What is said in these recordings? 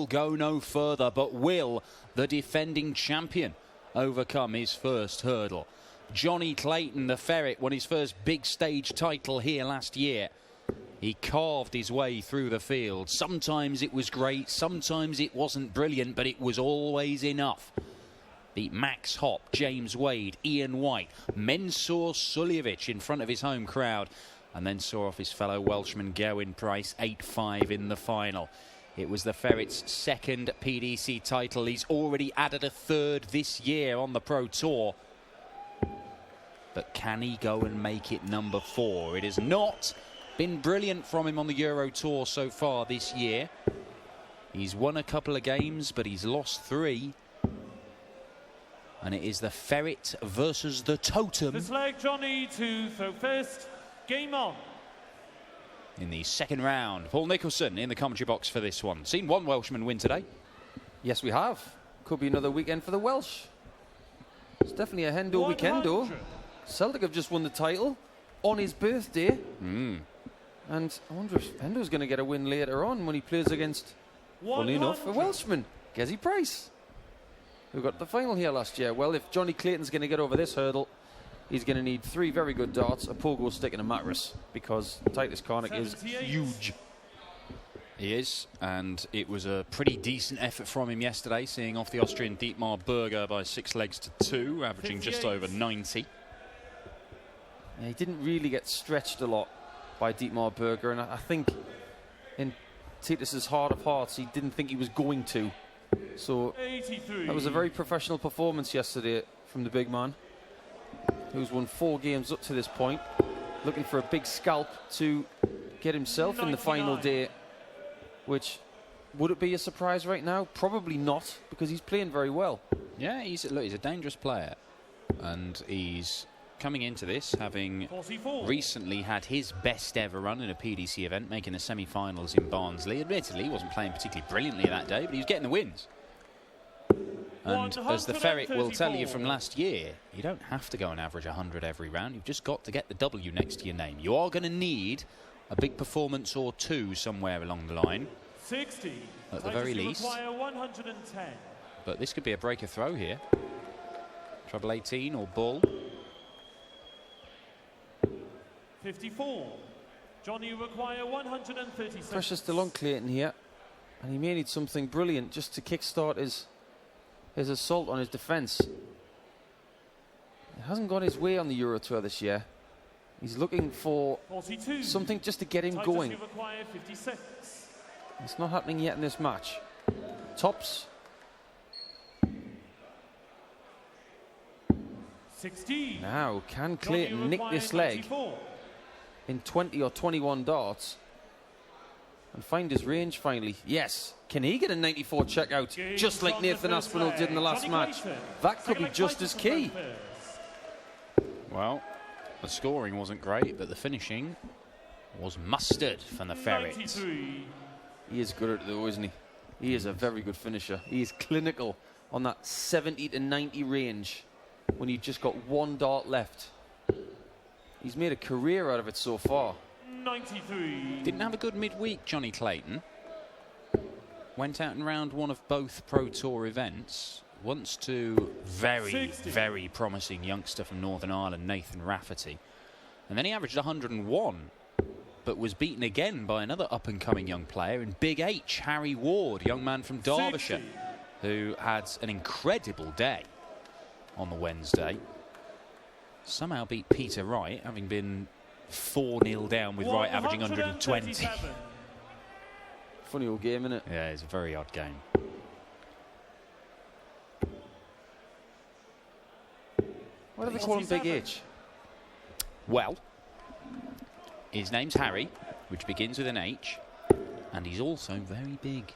go no further, but will the defending champion overcome his first hurdle? Johnny Calyton, the Ferret, won his first big stage title here last year. He carved his way through the field. Sometimes it was great, sometimes it wasn't brilliant, but it was always enough. Beat Max Hopp, James Wade, Ian White, Mensur Suljovic in front of his home crowd, and then saw off his fellow Welshman Gerwyn Price 8-5 in the final. It was the Ferret's second PDC title. He's already added a third this year on the Pro Tour. But can he go and make it number 4? It has not been brilliant from him on the Euro Tour so far this year. He's won a couple of games, but he's lost 3. And it is the Ferret versus the Totem. This leg, Johnny, to throw first. Game on. In the second round, Paul Nicholson in the commentary box for this one. Seen one Welshman win today. Yes, we have. Could be another weekend for the Welsh. It's definitely a Hendo weekendo. Celtic have just won the title on his birthday. And I wonder if Hendo's going to get a win later on when he plays against, funny enough, a Welshman, Gezi Price, who got the final here last year. Well, if Johnny Clayton's going to get over this hurdle, he's going to need 3 very good darts, a pogo stick and a mattress, because Tytus Kanik is huge. He is, and it was a pretty decent effort from him yesterday, seeing off the Austrian Dietmar Berger by 6 legs to 2, averaging just over 90. Yeah, he didn't really get stretched a lot by Dietmar Berger, and I think in Titus's heart of hearts, he didn't think he was going to. So 83. That was a very professional performance yesterday from the big man, who's won 4 games up to this point, looking for a big scalp to get himself 99. In the final day, which, would it be a surprise right now? Probably not, because he's playing very well. Yeah, he's a dangerous player, and he's coming into this having 44. Recently had his best ever run in a PDC event, making the semi-finals in Barnsley. Admittedly, he wasn't playing particularly brilliantly that day, but he was getting the wins. And as the Ferret will tell you from last year, you don't have to go and average 100 every round. You've just got to get the W next to your name. You are going to need a big performance or 2 somewhere along the line. 60. At the very least. 110. But this could be a breaker throw here. Treble 18 or bull. 54. Johnny require 136. Pressure still on Calyton here, and he may need something brilliant just to kickstart his assault on his defence. It hasn't gone his way on the Euro Tour this year. He's looking for 42. Something just to get him Tytus going. Require 56. It's not happening yet in this match. Tops. 16. Now, can Calyton nick this leg 94. in 20 or 21 darts and find his range finally? Yes. Can he get a 94 checkout, just like Nathan Aspinall did in the last match? That could be just as key. Well, the scoring wasn't great, but the finishing was mustard from the Ferret. 93. He is good at it though, isn't he? He is a very good finisher. He is clinical on that 70 to 90 range when you've just got 1 dart left. He's made a career out of it so far. 93. Didn't have a good midweek, Johnny Calyton. Went out in round 1 of both Pro Tour events. Once to very promising youngster from Northern Ireland, Nathan Rafferty. And then he averaged 101, but was beaten again by another up-and-coming young player in Big H, Harry Ward, young man from Derbyshire, 60. who had an incredible day on the Wednesday. Somehow beat Peter Wright, having been 4-0 down with Wright averaging 120. Funny old game, isn't it? Yeah, it's a very odd game. Why do they call him Big H? Well, his name's Harry, which begins with an H, and he's also very big.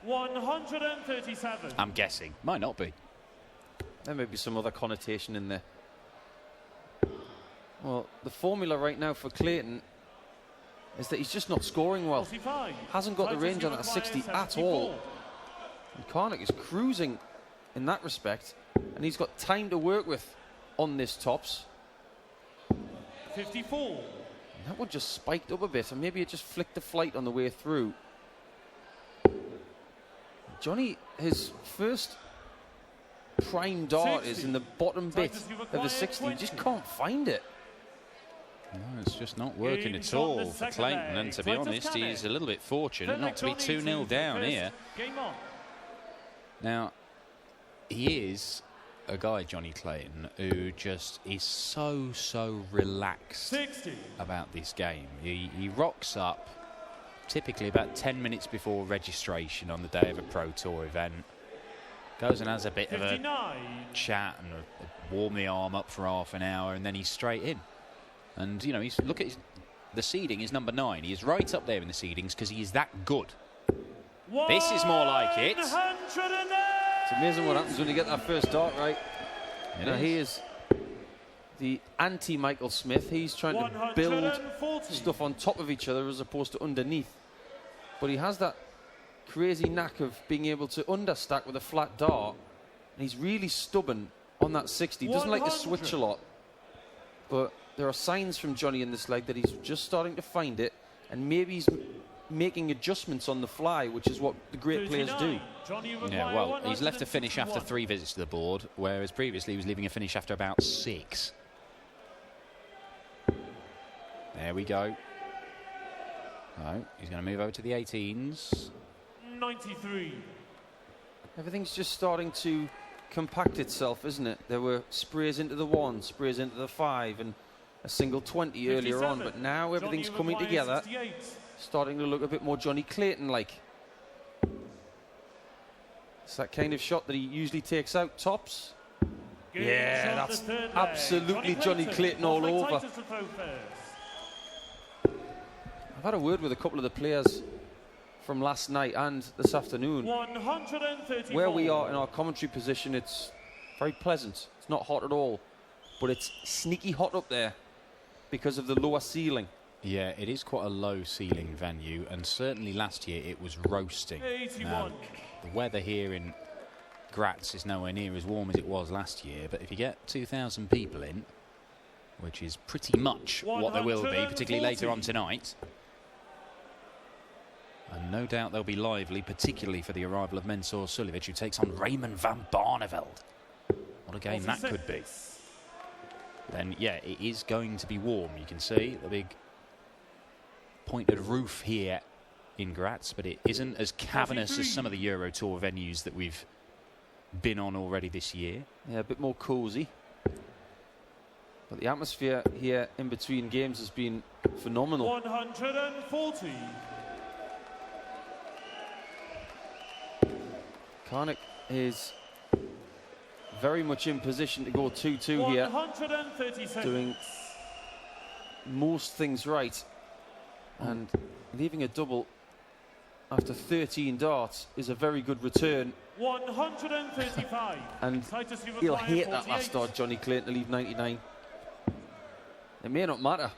137. I'm guessing. Might not be. There may be some other connotation in there. Well, the formula right now for Calyton is that he's just not scoring well. 45. Hasn't got the range on that 60 at all. And Kanik is cruising in that respect, and he's got time to work with on this tops. 54. And that one just spiked up a bit, and maybe it just flicked the flight on the way through. Johnny, his first prime dart is in the bottom bit of the 60. You just can't find it. No, it's just not working at all for Calyton. And to be honest, he's a little bit fortunate not to be 2-0 down here. Now, he is a guy, Johnny Calyton, who just is so relaxed about this game. He rocks up typically about 10 minutes before registration on the day of a Pro Tour event. Goes and has a bit of a chat and warm the arm up for half an hour, and then he's straight in. And, you know, look at the seeding is number 9. He is right up there in the seedings because he is that good. This is more like it. It's amazing what happens when you get that first dart right. Now he is the anti-Michael Smith. He's trying to build stuff on top of each other as opposed to underneath. But he has that crazy knack of being able to understack with a flat dart. And he's really stubborn on that 60. He doesn't like to switch a lot. But there are signs from Johnny in this leg that he's just starting to find it. And maybe he's making adjustments on the fly, which is what the great players do. Yeah, well, he's left a finish after 3 visits to the board, whereas previously he was leaving a finish after about 6. There we go. Oh, he's going to move over to the 18s. 93. Everything's just starting to compact itself, isn't it? There were sprays into the 1, sprays into the 5, and a single 20 earlier on, but now everything's coming together. 68. Starting to look a bit more Johnny Calyton-like. It's that kind of shot that he usually takes out tops. Yeah, that's absolutely Johnny Calyton all over. I've had a word with a couple of the players from last night and this afternoon. Where we are in our commentary position, it's very pleasant. It's not hot at all, but it's sneaky hot up there because of the lower ceiling. Yeah, it is quite a low ceiling venue, and certainly last year it was roasting. Now, the weather here in Graz is nowhere near as warm as it was last year, but if you get 2,000 people in, which is pretty much what there will be, particularly later on tonight, and no doubt they'll be lively, particularly for the arrival of Mensur Suljovic, who takes on Raymond van Barneveld. What a game that could be. Then, yeah, it is going to be warm. You can see the big pointed roof here in Graz, but it isn't as cavernous as some of the Euro Tour venues that we've been on already this year. Yeah, a bit more cosy. But the atmosphere here in between games has been phenomenal. 140. Kanik is very much in position to go 2-2 here. Doing most things right. And leaving a double after 13 darts is a very good return. 135. And he'll hate that last dart, Johnny Calyton, to leave 99. It may not matter.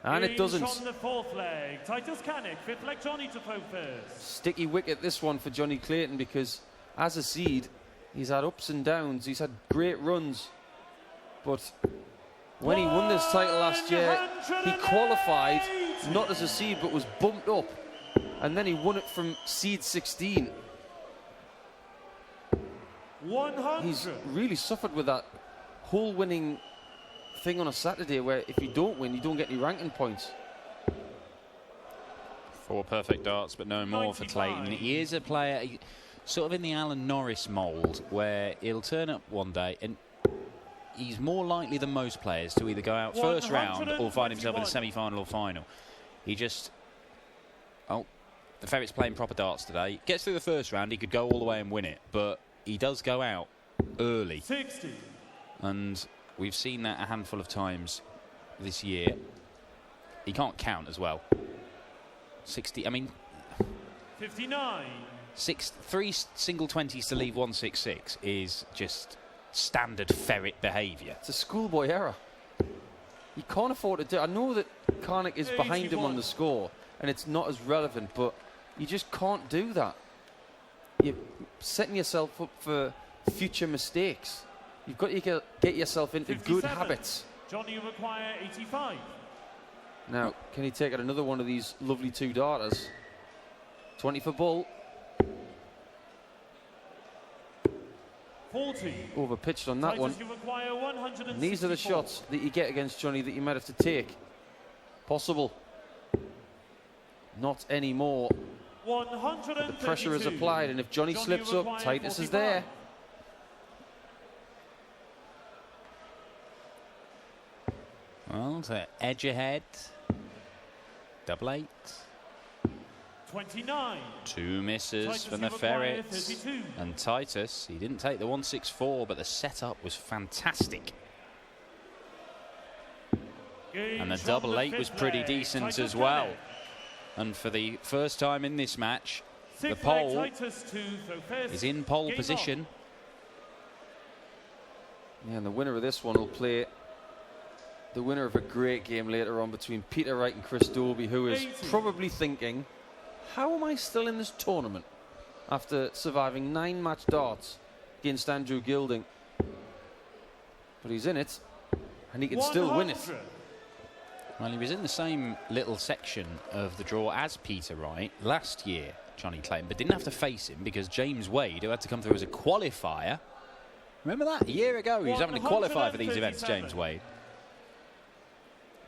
And it doesn't. On the 4th leg, Tytus Kanik, 5th leg Johnny to throw first. Sticky wicket this one for Johnny Calyton, because as a seed, he's had ups and downs. He's had great runs. But when he won this title last year, he qualified not as a seed, but was bumped up. And then he won it from seed 16. 100. He's really suffered with that whole winning thing on a Saturday, where if you don't win, you don't get any ranking points. 4 perfect darts, but no more 95. For Calyton. He is a player sort of in the Alan Norris mould, where he'll turn up one day and he's more likely than most players to either go out first round or find himself in a semi-final or final. He just... Oh, the Ferret's playing proper darts today. Gets through the first round, he could go all the way and win it, but he does go out early. 60. And we've seen that a handful of times this year. He can't count as well. 60, I mean... 59. 3 single 20s to leave 166 is just standard Ferret behaviour. It's a schoolboy error. You can't afford to do it. I know that Kanik is behind him on the score, and it's not as relevant, but you just can't do that. You're setting yourself up for future mistakes. You've got to get yourself into 57. Good habits. Johnny require 85. Now, can he take out another one of these lovely 2 darters? 20 for Bull. Overpitched on that one. And these are the shots that you get against Johnny that you might have to take. Possible. Not anymore. The pressure is applied, and if Johnny slips up, Tytus is there. Well, to edge ahead. Double 8. 29. 2 misses from the Ferrets. And Tytus, he didn't take the 164, but the setup was fantastic. And the double 8 was pretty decent as well. And for the first time in this match, the pole is in pole position. Yeah, and the winner of this one will play the winner of a great game later on between Peter Wright and Chris Dobie, who is probably thinking, how am I still in this tournament after surviving 9-match darts against Andrew Gilding? But he's in it, and he can still win it. Well, he was in the same little section of the draw as Peter Wright last year, Johnny Clayton, but didn't have to face him because James Wade, who had to come through as a qualifier, remember that? A year ago, he was having to qualify for these events, James Wade.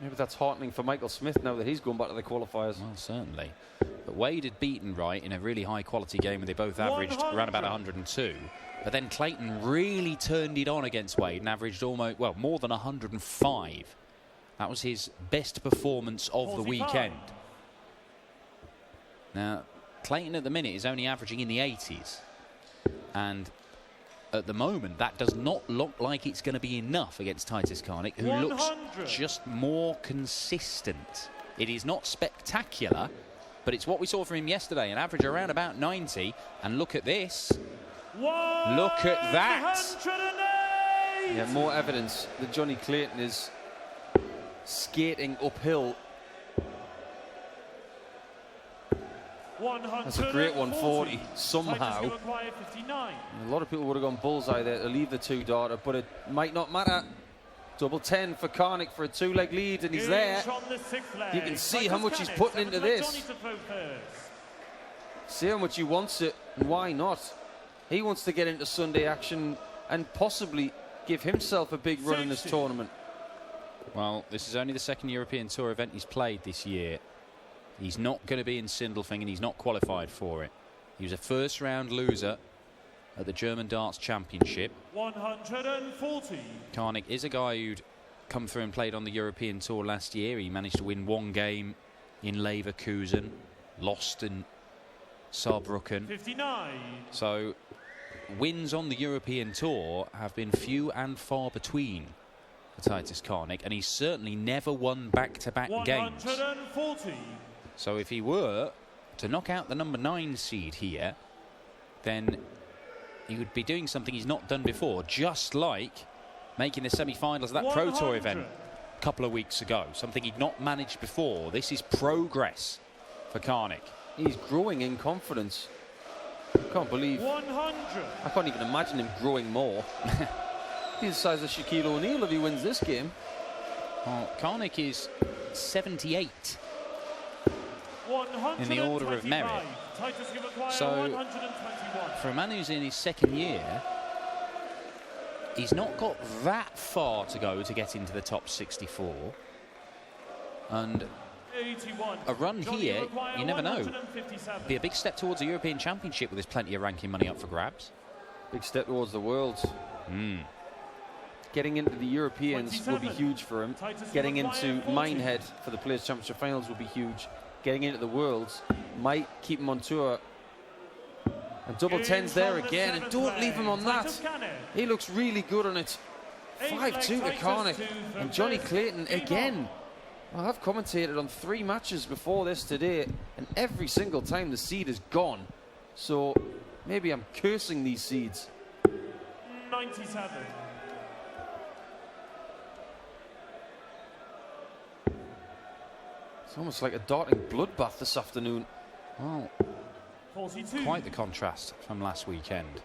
Maybe that's heartening for Michael Smith now that he's gone back to the qualifiers. Well, certainly. But Wade had beaten Wright in a really high-quality game where they both averaged around about 102. But then Clayton really turned it on against Wade and averaged almost, well, more than 105. That was his best performance of the weekend. Now, Clayton at the minute is only averaging in the 80s. And at the moment, that does not look like it's going to be enough against Tytus Kanik, who looks just more consistent. It is not spectacular, but it's what we saw from him yesterday, an average around about 90. And look at this. Look at that. Yeah, more evidence that Johnny Clayton is skating uphill. That's a great 140 somehow. A lot of people would have gone bullseye there to leave the 2-darter, but it might not matter. Double 10 for Kanik for a 2-leg lead, and he's there. You can see how much he's putting into this. See how much he wants it, and why not? He wants to get into Sunday action and possibly give himself a big run in this tournament. Well, this is only the second European Tour event he's played this year. He's not going to be in Sindelfingen. He's not qualified for it. He was a first-round loser at the German Darts Championship. 140. Kanik is a guy who'd come through and played on the European Tour last year. He managed to win 1 game in Leverkusen, lost in Saarbrücken. 59. So wins on the European Tour have been few and far between for Tytus Kanik, and he's certainly never won back-to-back games. 140. So if he were to knock out the number 9 seed here, then he would be doing something he's not done before, just like making the semi-finals of that Pro Tour event a couple of weeks ago, something he'd not managed before. This is progress for Kanik. He's growing in confidence. I can't believe. 100. I can't even imagine him growing more. He's the size of Shaquille O'Neal if he wins this game. Well, Kanik is 78 in the order of merit. So, for a man who's in his second year, he's not got that far to go to get into the top 64. And 81. a run here, you never know. Be a big step towards a European Championship with there's plenty of ranking money up for grabs. Big step towards the Worlds. Getting into the Europeans will be huge for him. Getting into Minehead for the Players' Championship Finals will be huge. Getting into the Worlds might keep him on tour. And double 10's there again, and don't leave him on that. He looks really good on it. 5-2 to Kanik. And Johnny Clayton again. Well, I've commentated on 3 matches before this today, and every single time the seed is gone. So maybe I'm cursing these seeds. 97. It's almost like a darting bloodbath this afternoon. Well, 42. quite the contrast from last weekend,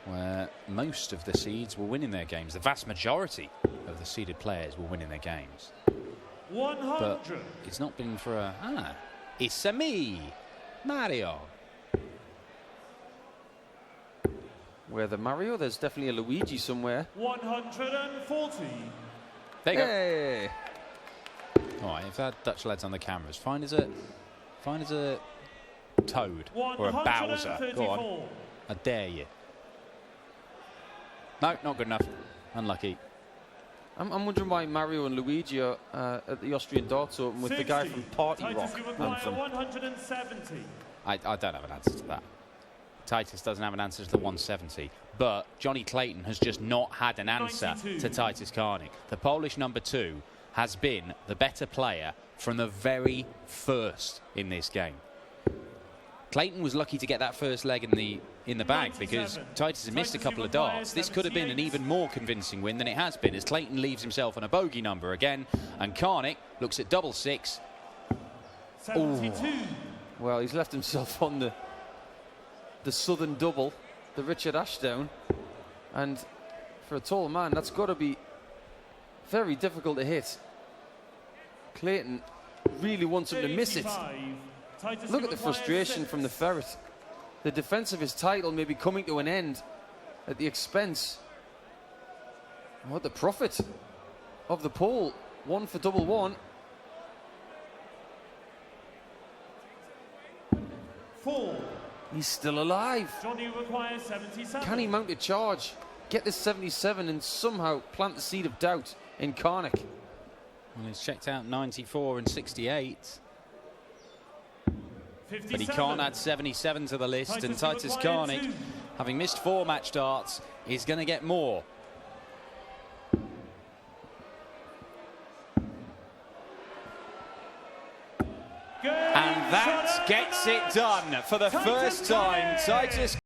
where most of the seeds were winning their games. The vast majority of the seeded players were winning their games. 100. But it's not been for a... it's a me, Mario. Where the Mario? There's definitely a Luigi somewhere. 140. There you go. Hey! All right, if that Dutch led's on the cameras, fine as a Toad or a Bowser. Go on, I dare you. No, not good enough. Unlucky. I'm wondering why Mario and Luigi are at the Austrian Darts Open with 60. the guy from Party Tytus, Rock you require anthem. 170. I don't have an answer to that. Tytus doesn't have an answer to the 170, but Johnny Calyton has just not had an answer 92. to Tytus Kanik. The Polish number 2 has been the better player from the very first in this game. Calyton was lucky to get that first leg in the bag because Tytus had missed a couple of darts. This could have been an even more convincing win than it has been, as Calyton leaves himself on a bogey number again, and Kanik looks at double 6. 72. Well, he's left himself on the southern double, the Richard Ashdown, and for a tall man, that's got to be very difficult to hit. Calyton really wants him to miss it. Tytus, Look you at the require frustration 6. from the Ferret. The defence of his title may be coming to an end at the expense, what, the profit of the pole. 1 for double 1. 4. He's still alive. Johnny requires 77. Can he mount a charge, get this 77 and somehow plant the seed of doubt in Kanik? Well, he's checked out 94 and 68. 57. But he can't add 77 to the list, and Tytus Kanik, having missed 4 match darts, is going to get more. And that gets it done for the first time. Tytus